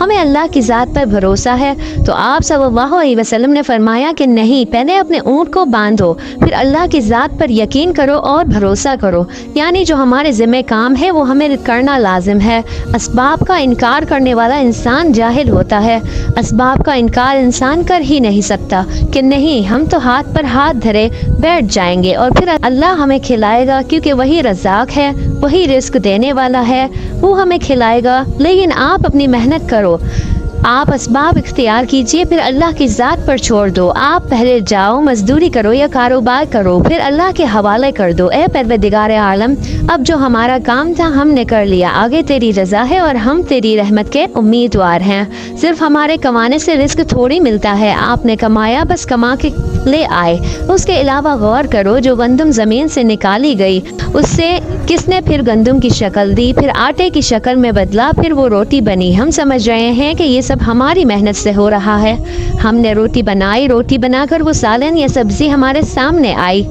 ہمیں اللہ کی ذات پر بھروسہ ہے۔ تو آپ صلی اللہ علیہ وسلم نے فرمایا کہ نہیں، پہلے اپنے اونٹ کو باندھو، پھر اللہ کی ذات پر یقین کرو اور بھروسہ کرو، یعنی جو ہمارے ذمہ کام ہے وہ ہمیں کرنا لازم ہے۔ اسباب کا انکار کرنے والا انسان جاہل ہوتا ہے۔ اسباب کا انکار انسان کر ہی نہیں سکتا کہ نہیں ہم تو ہاتھ پر ہاتھ دھرے بیٹھ جائیں گے اور پھر اللہ ہمیں کھلائے گا، کیونکہ وہی رزاق ہے، وہی رزق دینے والا ہے، وہ ہمیں کھلائے گا۔ لیکن آپ اپنی محنت کرو، آپ اسباب اختیار کیجئے، پھر اللہ کی ذات پر چھوڑ دو۔ آپ پہلے جاؤ مزدوری کرو یا کاروبار کرو، پھر اللہ کے حوالے کر دو۔ اے پروردگار عالم، اب جو ہمارا کام تھا ہم نے کر لیا، آگے تیری رضا ہے اور ہم تیری رحمت کے امیدوار ہیں۔ صرف ہمارے کمانے سے رزق تھوڑی ملتا ہے، آپ نے کمایا بس کما کے لے آئے۔ اس کے علاوہ غور کرو، جو گندم زمین سے نکالی گئی اس سے کس نے پھر گندم کی شکل دی، پھر آٹے کی شکل میں بدلا، پھر وہ روٹی بنی۔ ہم سمجھ رہے ہیں کہ یہ سب ہماری محنت سے ہو رہا ہے۔ ہم نے روٹی بنائی، روٹی بنا کر وہ سالن یا سبزی ہمارے سامنے آئی،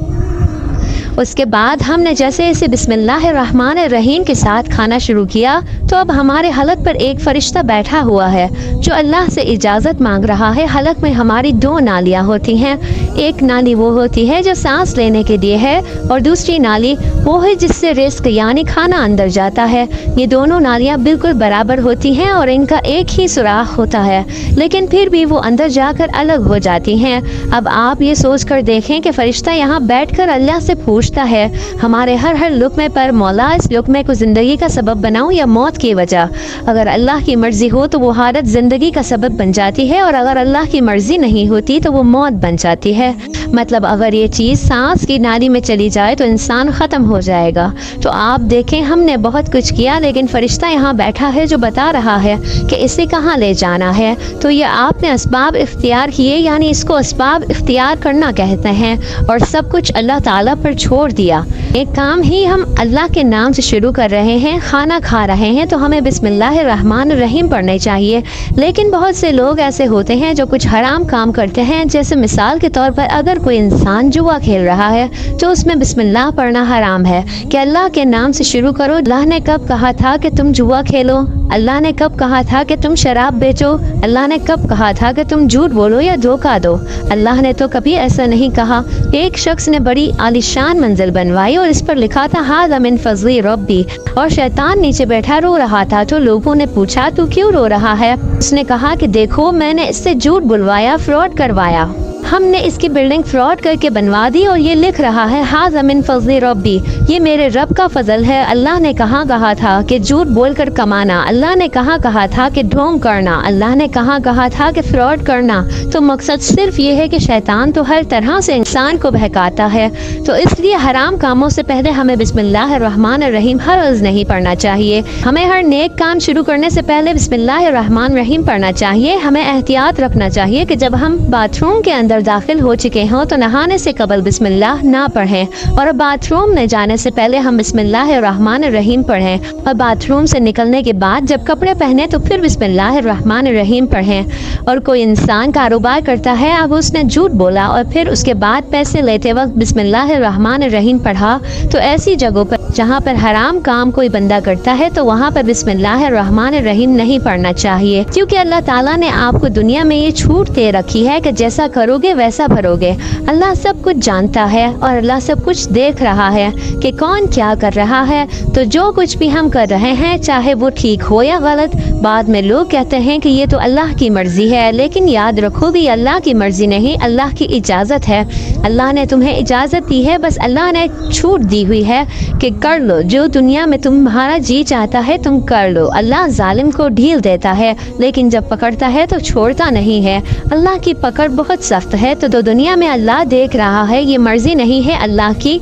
اس کے بعد ہم نے جیسے اسے بسم اللہ الرحمن الرحیم کے ساتھ کھانا شروع کیا تو اب ہمارے حلق پر ایک فرشتہ بیٹھا ہوا ہے جو اللہ سے اجازت مانگ رہا ہے۔ حلق میں ہماری دو نالیاں ہوتی ہیں، ایک نالی وہ ہوتی ہے جو سانس لینے کے لیے ہے اور دوسری نالی وہ ہے جس سے رزق یعنی کھانا اندر جاتا ہے۔ یہ دونوں نالیاں بالکل برابر ہوتی ہیں اور ان کا ایک ہی سوراخ ہوتا ہے، لیکن پھر بھی وہ اندر جا کر الگ ہو جاتی ہیں۔ اب آپ یہ سوچ کر دیکھیں کہ فرشتہ یہاں بیٹھ کر اللہ سے پوچھتا ہے ہمارے ہر لقمے پر، مولا اس لقمے کو زندگی کا سبب بناؤں یا موت کی وجہ؟ اگر اللہ کی مرضی ہو تو وہ حالت زندگی کا سبب بن جاتی ہے، اور اگر اللہ کی مرضی نہیں ہوتی تو وہ موت بن جاتی ہے۔ مطلب اگر یہ چیز سانس کی نالی میں چلی جائے تو انسان ختم ہو جائے گا۔ تو آپ دیکھیں ہم نے بہت کچھ کیا، لیکن فرشتہ یہاں بیٹھا ہے جو بتا رہا ہے کہ اسے کہاں لے جانا ہے۔ تو یہ آپ نے اسباب اختیار کیے، یعنی اس کو اسباب اختیار کرنا کہتے ہیں، اور سب کچھ اللہ تعالیٰ پر چھوڑ دیا۔ ایک کام ہی ہم اللہ کے نام سے شروع کر رہے ہیں، کھانا کھا رہے ہیں تو ہمیں بسم اللہ الرحمن الرحیم پڑھنے چاہیے۔ لیکن بہت سے لوگ ایسے ہوتے ہیں جو کچھ حرام کام کرتے ہیں، جیسے مثال کے طور پر اگر کوئی انسان جوا کھیل رہا ہے تو اس میں بسم اللہ پڑھنا حرام ہے کہ اللہ کے نام سے شروع کرو۔ اللہ نے کب کہا تھا کہ تم جوا کھیلو؟ اللہ نے کب کہا تھا کہ تم شراب بیچو؟ اللہ نے کب کہا تھا کہ تم جھوٹ بولو یا دھوکہ دو؟ اللہ نے تو کبھی ایسا نہیں کہا۔ ایک شخص نے بڑی عالیشان منزل بنوائی اور اس پر لکھا تھا ھذا من فضل ربی، اور شیطان نیچے بیٹھا رو رہا تھا۔ تو لوگوں نے پوچھا تو کیوں رو رہا ہے؟ اس نے کہا کہ دیکھو میں نے اس سے جھوٹ بلوایا، فراڈ کروایا، ہم نے اس کی بلڈنگ فراڈ کر کے بنوا دی، اور یہ لکھ رہا ہے ھذا من فضل ربی، یہ میرے رب کا فضل ہے۔ اللہ نے کہاں کہا تھا کہ جھوٹ بول کر کمانا؟ اللہ نے کہاں کہا تھا کہ ڈھونگ کرنا؟ اللہ نے کہاں کہا تھا کہ فراڈ کرنا؟ تو مقصد صرف یہ ہے کہ شیطان تو ہر طرح سے انسان کو بہکاتا ہے، تو اس لیے حرام کاموں سے پہلے ہمیں بسم اللہ الرحمن الرحیم ہرگز نہیں پڑھنا چاہیے۔ ہمیں ہر نیک کام شروع کرنے سے پہلے بسم اللہ الرحمن الرحیم پڑھنا چاہیے۔ ہمیں احتیاط رکھنا چاہیے کہ جب ہم باتھ روم کے اندر داخل ہو چکے ہوں تو نہانے سے قبل بسم اللہ نہ پڑھیں، اور باتھ روم میں جانے سے پہلے ہم بسم اللہ الرحمن الرحیم پڑھیں، اور باتھ روم سے نکلنے کے بعد جب کپڑے پہنے تو پھر بسم اللہ الرحمن الرحیم پڑھیں۔ اور کوئی انسان کاروبار کرتا ہے، اب اس نے جھوٹ بولا اور پھر اس کے بعد پیسے لیتے وقت بسم اللہ الرحمن الرحیم پڑھا، تو ایسی جگہوں پر جہاں پر حرام کام کوئی بندہ کرتا ہے تو وہاں پر بسم اللہ الرحمن الرحیم نہیں پڑھنا چاہیے، کیونکہ اللہ تعالیٰ نے آپ کو دنیا میں یہ چھوٹ دے رکھی ہے کہ جیسا کرو گے ویسا بھرو گے۔ اللہ سب کچھ جانتا ہے اور اللہ سب کچھ دیکھ رہا ہے کہ کون کیا کر رہا ہے۔ تو جو کچھ بھی ہم کر رہے ہیں چاہے وہ ٹھیک ہو یا غلط، بعد میں لوگ کہتے ہیں کہ یہ تو اللہ کی مرضی ہے، لیکن یاد رکھو بھی اللہ کی مرضی نہیں، اللہ کی اجازت ہے۔ اللہ نے تمہیں اجازت دی ہے، بس اللہ نے چھوٹ دی ہوئی ہے کہ کر لو جو دنیا میں تمہارا جی چاہتا ہے تم کر لو۔ اللہ ظالم کو ڈھیل دیتا ہے لیکن جب پکڑتا ہے تو چھوڑتا نہیں ہے۔ اللہ کی پکڑ بہت سخت ہے، تو دنیا میں اللہ دیکھ رہا ہے، یہ مرضی نہیں ہے اللہ کی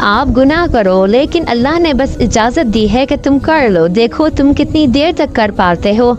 آپ گناہ کرو، لیکن اللہ نے بس اجازت دی ہے کہ تم کر لو، دیکھو تم کتنی دیر تک کر پاتے ہو۔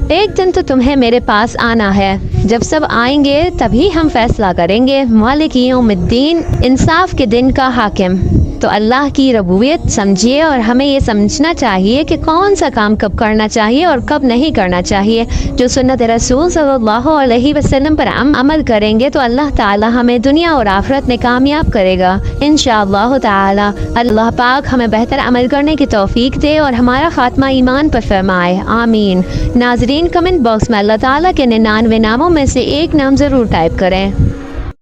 ایک دن تو تمہیں میرے پاس آنا ہے، جب سب آئیں گے تبھی ہم فیصلہ کریں گے۔ مالک یوم الدین، انصاف کے دن کا حاکم۔ تو اللہ کی ربوبیت سمجھیے اور ہمیں یہ سمجھنا چاہیے کہ کون سا کام کب کرنا چاہیے اور کب نہیں کرنا چاہیے. جو سنت رسول صلی اللہ علیہ وسلم پر عمل کریں گے تو اللہ تعالی ہمیں دنیا اور آخرت میں کامیاب کرے گا انشاءاللہ تعالی. اللہ پاک ہمیں بہتر عمل کرنے کی توفیق دے اور ہمارا خاتمہ ایمان پر فرمائے, آمین. ناظرین کمنٹ باکس میں اللہ تعالیٰ کے 99 ناموں میں سے ایک نام ضرور ٹائپ کریں.